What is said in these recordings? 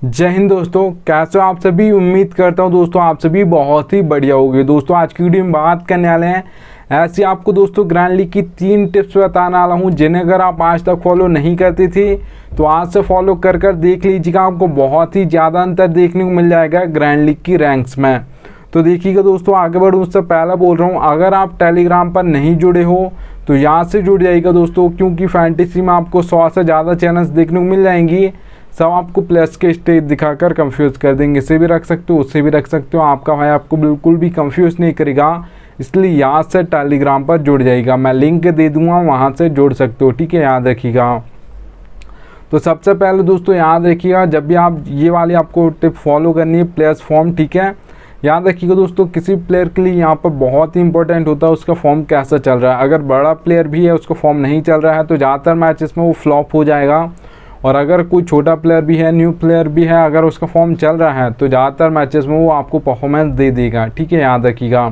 जय हिंद दोस्तों, कैसे हो आप सभी। उम्मीद करता हूं दोस्तों आप सभी बहुत ही बढ़िया होंगे। दोस्तों आज की वीडियो में बात करने वाले हैं ऐसी आपको दोस्तों ग्रैंड लीग की 3 टिप्स बताने वाला हूं, जिन्हें अगर आप आज तक फॉलो नहीं करती थी तो आज से फॉलो कर देख लीजिएगा। आपको बहुत ही ज़्यादा अंतर देखने को मिल जाएगा ग्रैंड लीग की रैंक्स में। तो देखिएगा दोस्तों, आगे बढ़ूँ उससे पहले बोल रहा हूँ, अगर आप टेलीग्राम पर नहीं जुड़े हो तो यहाँ से जुड़ जाइएगा दोस्तों, क्योंकि फैंटेसी में आपको 100 से ज़्यादा चैनल्स देखने को मिल जाएंगी। सब आपको प्लस के स्टेज दिखाकर कंफ्यूज कर देंगे। इसे भी रख सकते हो, उससे भी रख सकते हो। आपका भाई आपको बिल्कुल भी कंफ्यूज नहीं करेगा, इसलिए यहाँ से टेलीग्राम पर जुड़ जाइएगा। मैं लिंक दे दूँगा, वहाँ से जुड़ सकते हो, ठीक है, याद रखिएगा। तो सबसे पहले दोस्तों याद रखिएगा, जब भी आप ये वाली आपको टिप फॉलो करनी है, प्लेयर्स फॉर्म, ठीक है, याद रखिएगा दोस्तों, किसी प्लेयर के लिए यहाँ पर बहुत ही इंपॉर्टेंट होता है उसका फॉर्म कैसा चल रहा है। अगर बड़ा प्लेयर भी है, उसका फॉर्म नहीं चल रहा है तो ज़्यादातर मैचेस में वो फ्लॉप हो जाएगा। और अगर कोई छोटा प्लेयर भी है, न्यू प्लेयर भी है, अगर उसका फॉर्म चल रहा है तो ज़्यादातर मैचेस में वो आपको परफॉर्मेंस दे देगा, ठीक है, याद रखिएगा।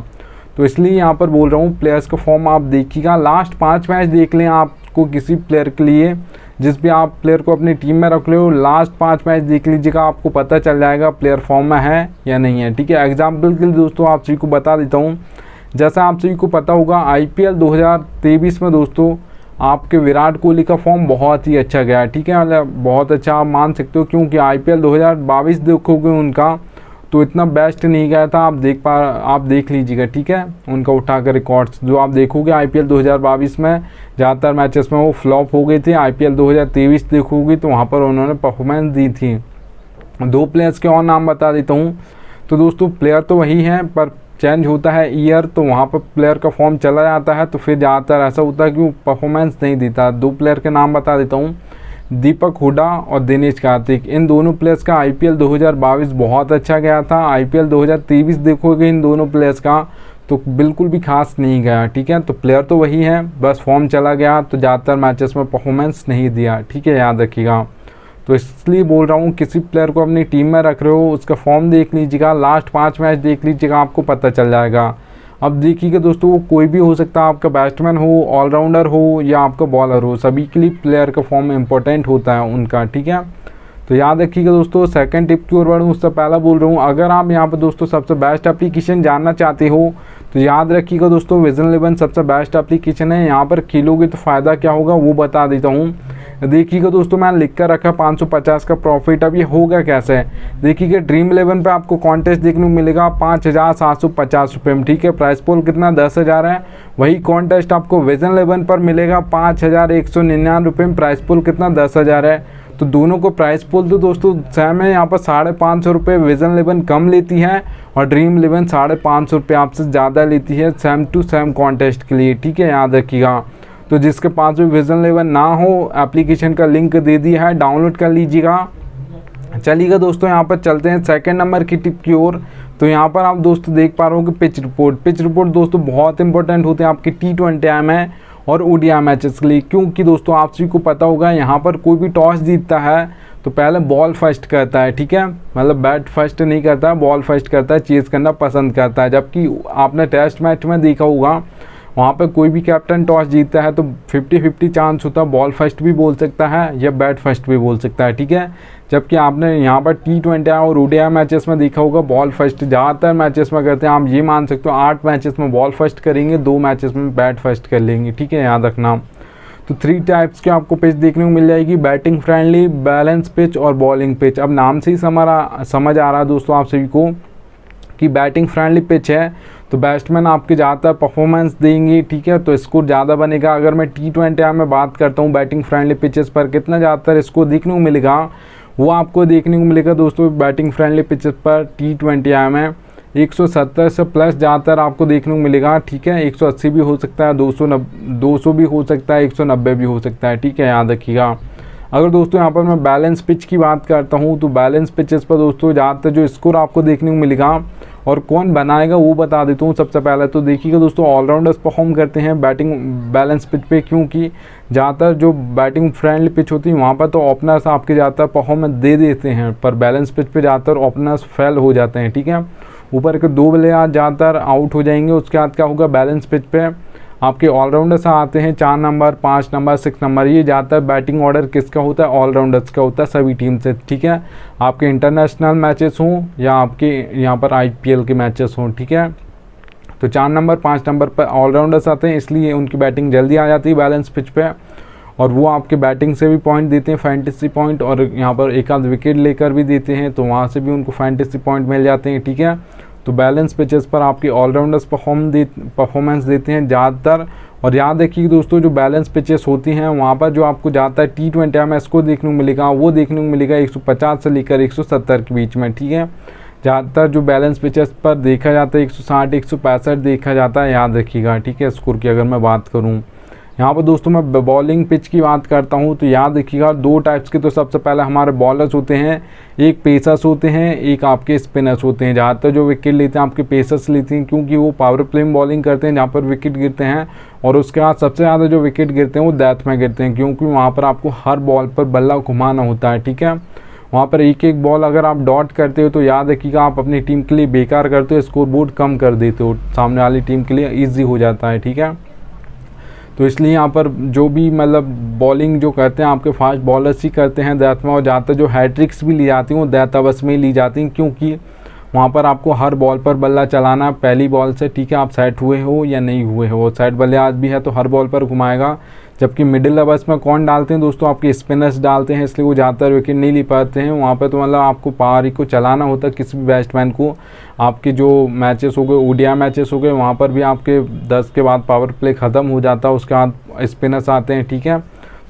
तो इसलिए यहाँ पर बोल रहा हूँ, प्लेयर्स का फॉर्म आप देखिएगा। लास्ट 5 मैच देख लें आपको किसी प्लेयर के लिए, जिस भी आप प्लेयर को अपनी टीम में रख ले हो, लास्ट 5 मैच देख लीजिएगा, आपको पता चल जाएगा प्लेयर फॉर्म में है या नहीं है, ठीक है। एग्जाम्पल के लिए दोस्तों आप सभी को बता देता हूँ, जैसा आप सभी को पता होगा IPL 2023 में दोस्तों आपके विराट कोहली का फॉर्म बहुत ही अच्छा गया है, ठीक है, मतलब बहुत अच्छा आप मान सकते हो, क्योंकि IPL 2022 देखोगे उनका तो इतना बेस्ट नहीं गया था। आप देख लीजिएगा, ठीक है, उनका उठाकर रिकॉर्ड्स जो आप देखोगे IPL 2022 में ज़्यादातर मैचेस में वो फ्लॉप हो गए थे। IPL 2023 देखोगे तो वहाँ पर उन्होंने परफॉर्मेंस दी थी। 2 प्लेयर्स के और नाम बता देता हूँ। तो दोस्तों प्लेयर तो वही हैं, पर चेंज होता है ईयर, तो वहाँ पर प्लेयर का फॉर्म चला जाता है, तो फिर ज़्यादातर ऐसा होता है कि वो परफॉर्मेंस नहीं देता। 2 प्लेयर के नाम बता देता हूँ, दीपक हुडा और दिनेश कार्तिक। इन दोनों प्लेयर्स का IPL 2022 बहुत अच्छा गया था। IPL 2023 देखोगे इन दोनों प्लेयर्स का तो बिल्कुल भी खास नहीं गया, ठीक है। तो प्लेयर तो वही है, बस फॉर्म चला गया तो ज़्यादातर मैचेस में परफॉर्मेंस नहीं दिया, ठीक है, याद रखिएगा। तो इसलिए बोल रहा हूँ, किसी प्लेयर को अपनी टीम में रख रहे हो, उसका फॉर्म देख लीजिएगा, लास्ट 5 मैच देख लीजिएगा, आपको पता चल जाएगा। अब देखिएगा दोस्तों, वो कोई भी हो सकता है, आपका बैट्समैन हो, ऑलराउंडर हो या आपका बॉलर हो, सभी के लिए प्लेयर का फॉर्म इंपॉर्टेंट होता है उनका, ठीक है। तो याद रखिएगा दोस्तों। सेकंड टिप की ओर बढ़ूँ उससे पहला बोल रहा हूँ, अगर आप यहाँ पर दोस्तों सबसे बेस्ट एप्लीकेशन जानना चाहते हो तो याद रखिएगा दोस्तों, विजन 11 सबसे बेस्ट एप्लीकेशन है। यहाँ पर खेलोगे तो फ़ायदा क्या होगा वो बता देता हूँ। देखिएगा दोस्तों, मैंने लिख कर रखा 550 का प्रॉफिट। अब ये होगा कैसे, देखिएगा ड्रीम 11 पे आपको कॉन्टेस्ट देखने को मिलेगा 5750 रुपये में, ठीक है। प्राइस पोल कितना 10,000 है। वही कॉन्टेस्ट आपको विजन 11 पर मिलेगा 5199 रुपये में, प्राइस पोल कितना 10,000 है। तो दोनों को प्राइस पोल तो दोस्तों सेम है। यहाँ पर 550 रुपये विजन 11 कम लेती है और ड्रीम 11 550 रुपये आपसे ज़्यादा लेती है सेम टू सेम कॉन्टेस्ट के लिए, ठीक है, याद रखिएगा। तो जिसके पास भी विजन 11 ना हो, एप्लीकेशन का लिंक दे दिया है, डाउनलोड कर लीजिएगा। चलिएगा दोस्तों, यहाँ पर चलते हैं सेकंड नंबर की टिप की ओर। तो यहाँ पर आप दोस्तों देख पा रहे हो कि पिच रिपोर्ट दोस्तों बहुत इंपॉर्टेंट होते हैं आपकी T20 में और ODI मैचेस के लिए, क्योंकि दोस्तों आप सभी को पता होगा, यहाँ पर कोई भी टॉस जीतता है तो पहले बॉल फर्स्ट करता है, ठीक है, मतलब बैट फर्स्ट नहीं करता, बॉल फर्स्ट करता है, चेज करना पसंद करता है। जबकि आपने टेस्ट मैच में देखा होगा, वहाँ पे कोई भी कैप्टन टॉस जीतता है तो 50-50 चांस होता है, बॉल फर्स्ट भी बोल सकता है या बैट फर्स्ट भी बोल सकता है, ठीक है। जबकि आपने यहाँ पर T20 और ODI मैचेस में देखा होगा, बॉल फर्स्ट ज़्यादातर मैचेस में करते हैं। आप ये मान सकते हो 8 मैचेस में बॉल फर्स्ट करेंगे, 2 मैचेस में बैट फर्स्ट कर लेंगे, ठीक है, याद रखना। तो 3 टाइप्स के आपको पिच देखने को मिल जाएगी, बैटिंग फ्रेंडली, बैलेंस पिच और बॉलिंग पिच। अब नाम से ही समझ आ रहा है दोस्तों आप सभी को कि बैटिंग फ्रेंडली पिच है तो बैट्समैन आपके ज़्यादातर परफॉर्मेंस देंगे, ठीक है, तो स्कोर ज़्यादा बनेगा। अगर मैं T20 में बात करता हूँ, बैटिंग फ्रेंडली पिचेस पर कितना ज़्यादातर स्कोर देखने को मिलेगा, वो आपको देखने को मिलेगा दोस्तों बैटिंग फ्रेंडली पिचेस पर T20 में 170 से प्लस ज़्यादातर आपको देखने को मिलेगा, ठीक है। 180 भी हो सकता है, 200 भी हो सकता है, 190 भी हो सकता है, ठीक है, याद रखिएगा। अगर दोस्तों यहाँ पर मैं बैलेंस पिच की बात करता हूँ तो बैलेंस पिचेस पर दोस्तों ज़्यादातर जो स्कोर आपको देखने को मिलेगा और कौन बनाएगा वो बता देता हूँ। सबसे पहले तो देखिएगा दोस्तों, ऑलराउंडर्स परफॉर्म करते हैं बैटिंग बैलेंस पिच पे, क्योंकि ज़्यादातर जो बैटिंग फ्रेंडली पिच होती है वहाँ पर तो ओपनर्स आपके ज़्यादातर परफॉर्मेंस दे देते हैं, पर बैलेंस पिच पे ज़्यादातर ओपनर्स फेल हो जाते हैं, ठीक है। ऊपर के 2 प्लेयर ज़्यादातर आउट हो जाएंगे। उसके बाद क्या होगा, बैलेंस पिच पे आपके ऑलराउंडर्स आते हैं 4 नंबर, 5 नंबर, 6 नंबर। ये ज़्यादातर बैटिंग ऑर्डर किसका होता है? ऑलराउंडर्स का होता है सभी टीम से, ठीक है। आपके इंटरनेशनल मैचेस हों या आपके यहाँ पर IPL के मैचेस हों, ठीक है। तो 4 नंबर 5 नंबर पर ऑलराउंडर्स आते हैं, इसलिए उनकी बैटिंग जल्दी आ जाती है बैलेंस पिच पे, और वो आपके बैटिंग से भी पॉइंट देते हैं, फैंटेसी पॉइंट, और यहाँ पर एक आध विकेट लेकर भी देते हैं, तो वहाँ से भी उनको फैंटेसी पॉइंट मिल जाते हैं, ठीक है। तो बैलेंस पिचेस पर आपके ऑलराउंडर्स परफॉर्मेंस देते हैं ज़्यादातर। और याद रखिए दोस्तों, जो बैलेंस पिचेस होती हैं वहाँ पर जो आपको ज़्यादातर T20 में स्कोर देखने को मिलेगा, वो देखने को मिलेगा 150 से लेकर 170 के बीच में, ठीक है। ज़्यादातर जो बैलेंस पिचेस पर देखा जाता है 160 165 देखा जाता है, याद रखिएगा, ठीक है। स्कोर की अगर मैं बात करूँ यहाँ पर दोस्तों, मैं बॉलिंग पिच की बात करता हूँ तो याद रखिएगा 2 टाइप्स के। तो सबसे पहले हमारे बॉलर्स होते हैं, एक पेसर्स होते हैं, एक आपके स्पिनर्स होते हैं। ज़्यादातर जो विकेट लेते हैं आपके पेसर्स लेते हैं, क्योंकि वो पावर प्ले में बॉलिंग करते हैं जहाँ पर विकेट गिरते हैं, और उसके बाद सबसे ज़्यादा जो विकेट गिरते हैं वो डेथ में गिरते हैं, क्योंकि वहाँ पर आपको हर बॉल पर बल्ला घुमाना होता है, ठीक है। वहाँ पर एक एक बॉल अगर आप डॉट करते हो तो याद रखिएगा आप अपनी टीम के लिए बेकार करते हो, स्कोर बोर्ड कम कर देते हो, सामने वाली टीम के लिए ईजी हो जाता है, ठीक है। तो इसलिए यहाँ पर जो भी मतलब बॉलिंग जो करते हैं आपके फास्ट बॉलर्स ही करते हैं डेथ में, और ज़्यादातर जो हैट्रिक्स भी ली जाती हैं वो डेथ ओवर्स में ही ली जाती हैं, क्योंकि वहाँ पर आपको हर बॉल पर बल्ला चलाना पहली बॉल से, ठीक है। आप सेट हुए हो या नहीं हुए हो, सेट बल्लेबाज भी है तो हर बॉल पर घुमाएगा। जबकि मिडिल ओवर्स में कौन डालते हैं दोस्तों? आपके स्पिनर्स डालते हैं, इसलिए वो ज़्यादातर विकेट नहीं ले पाते हैं वहाँ पर। तो मतलब आपको पारी को चलाना होता है किसी भी बैट्समैन को। आपके जो मैचेस हो गए, ODI मैचेस हो गए, वहाँ पर भी आपके 10 के बाद पावर प्ले ख़त्म हो जाता है, उसके बाद स्पिनर्स आते हैं, ठीक है।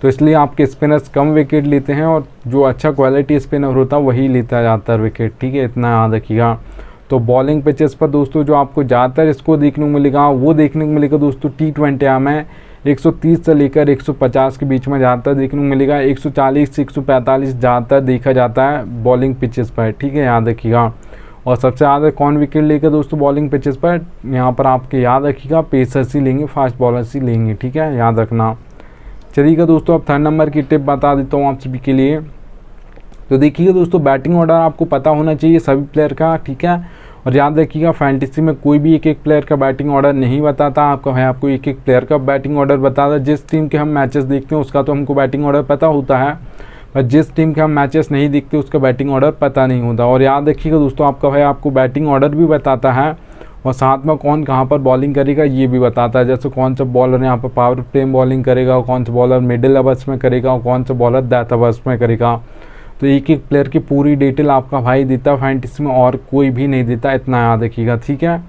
तो इसलिए आपके स्पिनर्स कम विकेट लेते हैं, और जो अच्छा क्वालिटी स्पिनर होता है वही लेता है ज़्यादातर विकेट, ठीक है, इतना याद रखिएगा। तो बॉलिंग पिचेस पर दोस्तों जो आपको ज़्यादातर इसको देखने को मिलेगा, वो देखने को मिलेगा दोस्तों T20 में 130 से लेकर 150 के बीच में ज़्यादातर देखने को मिलेगा। 140 से 145 ज़्यादातर देखा जाता है बॉलिंग पिचेस पर, ठीक है, याद रखिएगा। और सबसे ज़्यादा कौन विकेट लेकर दोस्तों बॉलिंग पिचेस पर? यहाँ पर आपके याद रखिएगा पेसर्स ही लेंगे, फास्ट बॉलर्स ही लेंगे, ठीक है, याद रखना। चलिएगा दोस्तों, अब 3rd नंबर की टिप बता देता हूँ आप सभी के लिए। तो देखिएगा दोस्तों, बैटिंग ऑर्डर आपको पता होना चाहिए सभी प्लेयर का, ठीक है। और याद रखिएगा फैंटेसी में कोई भी एक एक प्लेयर का बैटिंग ऑर्डर नहीं बताता, आपको है आपको एक एक प्लेयर का बैटिंग ऑर्डर बताता है। जिस टीम के हम मैचेस देखते हैं उसका तो हमको बैटिंग ऑर्डर पता होता है, पर जिस टीम के हम मैचेस नहीं देखते उसका बैटिंग ऑर्डर पता नहीं होता। और याद रखिएगा दोस्तों, आपका भाई आपको बैटिंग ऑर्डर भी बताता है, और साथ में कौन कहाँ पर बॉलिंग करेगा ये भी बताता है। जैसे कौन सा बॉलर यहाँ पर पावर प्ले में बॉलिंग करेगा, कौन सा बॉलर मिडिल ओवर्स में करेगा, और कौन सा बॉलर डेथ ओवर्स में करेगा। तो एक एक प्लेयर की पूरी डिटेल आपका भाई देता है फैंटेसी में, और कोई भी नहीं देता, इतना याद रखिएगा, ठीक है।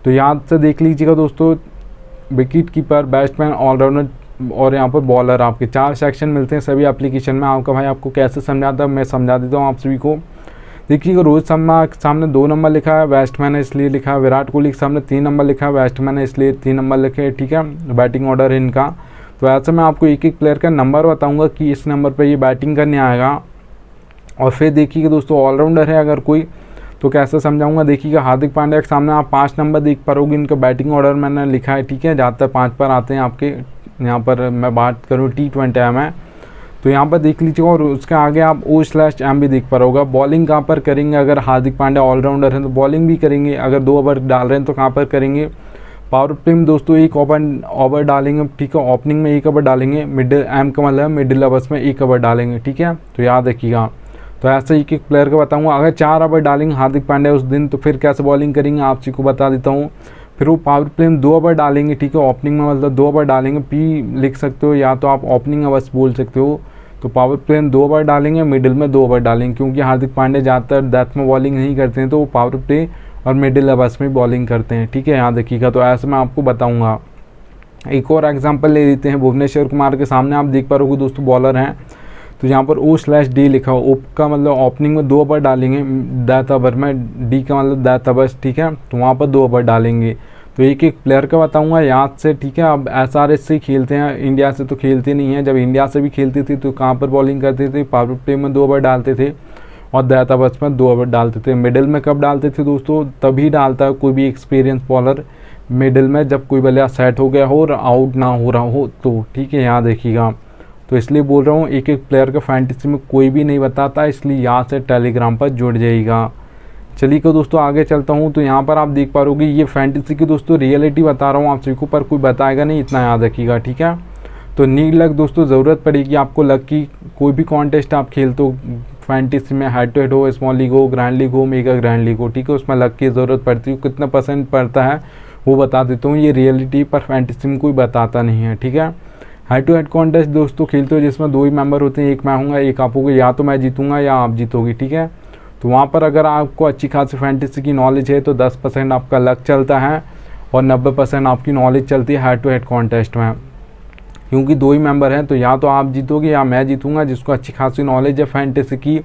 तो याद से देख लीजिएगा दोस्तों, विकेट कीपर, बैट्समैन, ऑलराउंडर और यहाँ पर बॉलर, आपके 4 सेक्शन मिलते हैं सभी एप्लीकेशन में। आपका भाई आपको कैसे समझाता है मैं समझा देता हूँ आप सभी को। देखिएगा रोहित शर्मा के सामने 2 नंबर लिखा है, बैट्समैन है इसलिए लिखा है। विराट कोहली के सामने 3 नंबर लिखा है, बैट्समैन है इसलिए 3 नंबर लिखे है, ठीक है। बैटिंग ऑर्डर है इनका। तो ऐसे मैं आपको एक एक प्लेयर का नंबर बताऊँगा कि इस नंबर पर ये बैटिंग करने आएगा। और फिर देखिएगा दोस्तों, ऑलराउंडर है अगर कोई तो कैसे समझाऊंगा। देखिएगा हार्दिक पांड्या के सामने आप 5 नंबर देख पाओगे, इनका बैटिंग ऑर्डर मैंने लिखा है, ठीक है। ज़्यादातर 5 पर आते हैं आपके, यहाँ पर मैं बात करूँ T20 में, तो यहाँ पर देख लीजिएगा। और उसके आगे आप O/M भी देख पाओगे। बॉलिंग कहाँ पर करेंगे? अगर हार्दिक पांड्या ऑलराउंडर है तो बॉलिंग भी करेंगे, अगर 2 ओवर डाल रहे हैं तो कहाँ पर करेंगे? पावर प्ले में दोस्तों 1 ओवर डालेंगे, ठीक है। ओपनिंग में 1 ओवर डालेंगे, मिडिल M का मतलब मिडिल ओवर्स में 1 ओवर डालेंगे, ठीक है। तो याद रखिएगा। तो ऐसे ही एक प्लेयर का बताऊंगा। अगर 4 ओवर डालेंगे हार्दिक पांड्या उस दिन, तो फिर कैसे बॉलिंग करेंगे आप जी को बता देता हूँ। फिर वो पावर प्ले में 2 ओवर डालेंगे, ठीक है। ओपनिंग में मतलब 2 ओवर डालेंगे, P लिख सकते हो या तो आप ओपनिंग ओवर्स बोल सकते हो। तो पावर प्ले में 2 ओवर डालेंगे, मिडिल में 2 ओवर डालेंगे, क्योंकि हार्दिक पांड्या ज़्यादातर डेथ में बॉलिंग नहीं करते हैं, तो वो पावर प्ले और मिडिल ओवर्स में बॉलिंग करते हैं, ठीक है, याद रखिएगा। तो ऐसे मैं आपको बताऊँगा। एक और एग्जाम्पल ले लेते हैं। भुवनेश्वर कुमार के सामने आप देख पा रहे हो दोस्तों बॉलर हैं, तो यहाँ पर O/D लिखा हो। ओप का मतलब ओपनिंग में 2 ओवर डालेंगे डेथ ओवर में, D का मतलब डेथ ओवर्स, ठीक है। तो वहाँ पर 2 ओवर डालेंगे। तो एक एक प्लेयर का बताऊंगा याद से, ठीक है। अब SRH से खेलते हैं, इंडिया से तो खेलते नहीं हैं। जब इंडिया से भी खेलते थे तो कहाँ पर बॉलिंग करते थे? पावर प्ले में 2 ओवर डालते थे, और डेथ ओवर्स में 2 ओवर डालते थे। मिडिल में कब डालते थे दोस्तों? तभी डालता है कोई भी एक्सपीरियंस बॉलर मिडिल में, जब कोई बल्ला सेट हो गया हो और आउट ना हो रहा हो तो, ठीक है, याद रखिएगा। तो इसलिए बोल रहा हूँ एक एक प्लेयर का फैंटेसी में कोई भी नहीं बताता, इसलिए यहाँ से टेलीग्राम पर जुड़ जाइएगा। चलिए दोस्तों आगे चलता हूँ। तो यहाँ पर आप देख पा रहोगे ये फैंटेसी की दोस्तों रियलिटी बता रहा हूँ आप सभी को, पर कोई बताएगा नहीं, इतना याद रखिएगा, ठीक है। तो नीड लक दोस्तों ज़रूरत पड़ेगी आपको लक की। कोई भी कॉन्टेस्ट आप खेलते हो फैंटेसी में, हेड टू हेड हो, स्मॉल लीग हो, ग्रैंड लीग हो, मेगा ग्रैंड लीग हो, ठीक है, उसमें लक की ज़रूरत पड़ती है। कितना परसेंट पड़ता है वो बता देता हूँ, ये रियलिटी पर फैंटेसी में कोई बताता नहीं है, ठीक है। हेड टू हेड कॉन्टेस्ट दोस्तों खेलते हो जिसमें 2 ही मेंबर होते हैं, एक मैं हूँगा एक आप होगे, या तो मैं जीतूंगा या आप जीतोगे, ठीक है। तो वहाँ पर अगर आपको अच्छी खासी फैंटेसी की नॉलेज है तो 10% आपका लक चलता है और 90% आपकी नॉलेज चलती है हेड टू हेड कॉन्टेस्ट में, क्योंकि 2 ही मेंबर हैं। तो या तो आप जीतोगे या मैं जीतूंगा। जिसको अच्छी खासी नॉलेज है फैंटेसी की,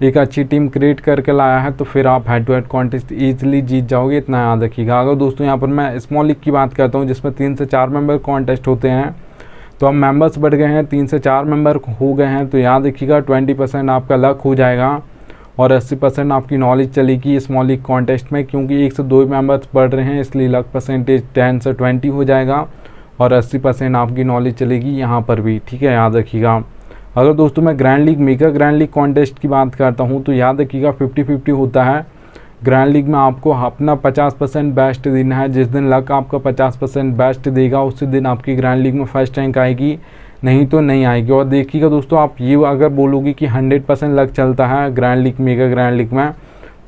एक अच्छी टीम क्रिएट करके लाया है, तो फिर आप head to head contest easily जीत जाओगे, इतना याद रखिएगा। अगर दोस्तों यहाँ पर मैं स्मॉल लीग की बात करता हूँ जिसमें 3 से 4 मेंबर कॉन्टेस्ट होते हैं, तो अब मेंबर्स बढ़ गए हैं, 3 से 4 मेंबर हो गए हैं, तो याद रखिएगा 20% आपका लक हो जाएगा और 80% आपकी नॉलेज चलेगी स्मॉल लीग कॉन्टेस्ट में, क्योंकि 1 से 2 मेंबर्स बढ़ रहे हैं, इसलिए लक परसेंटेज 10 से 20 हो जाएगा और 80% आपकी नॉलेज चलेगी यहाँ पर भी, ठीक है, याद रखिएगा। अगर दोस्तों मैं grand league mega grand league contest की बात करता हूँ तो याद रखिएगा 50-50 होता है। ग्रैंड लीग में आपको अपना 50% बेस्ट देना है। जिस दिन लक आपका 50% बेस्ट देगा उसी दिन आपकी ग्रैंड लीग में फर्स्ट रैंक आएगी, नहीं तो नहीं आएगी। और देखिएगा दोस्तों, आप ये अगर बोलोगे कि 100% लक चलता है grand league mega grand league में,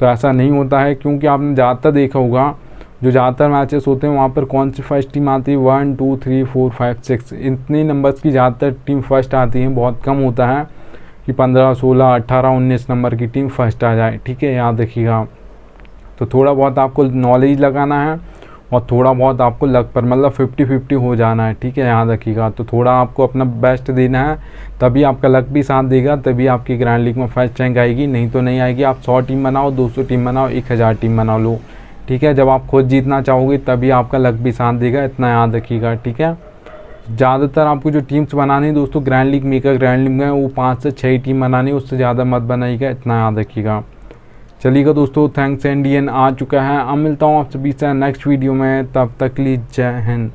तो ऐसा नहीं होता है, क्योंकि आपने ज़्यादातर देखा होगा जो ज़्यादातर मैचेस होते हैं वहाँ पर कौन सी फर्स्ट टीम आती है, 1 2 3 4 5 6 इतनी नंबर्स की ज़्यादातर टीम फर्स्ट आती है। बहुत कम होता है कि 15 16 18 19 नंबर की टीम फर्स्ट आ जाए, ठीक है, याद रखिएगा। तो थोड़ा बहुत आपको नॉलेज लगाना है और थोड़ा बहुत आपको लक पर, मतलब 50-50 हो जाना है, ठीक है, याद रखिएगा। तो थोड़ा आपको अपना बेस्ट देना है, तभी आपका लक भी साथ देगा, तभी आपकी ग्रैंड लीग में फर्स्ट रैंक आएगी, नहीं तो नहीं आएगी। आप 100 टीम बनाओ, 200 टीम बनाओ, 1000 टीम बना लो, ठीक है, जब आप खुद जीतना चाहोगे तभी आपका लक भी साथ देगा, इतना याद रखिएगा, ठीक है। ज़्यादातर आपको जो टीम्स बनानी है दोस्तों grand league mega grand league में, वो 5 से 6 टीम बनानी है, उससे ज़्यादा मत बनाइएगा, इतना याद रखिएगा। चलिएगा दोस्तों, थैंक्स एंड आ चुका है। अब मिलता हूँ आप सभी से नेक्स्ट वीडियो में, तब तक के लिए जय हिंद।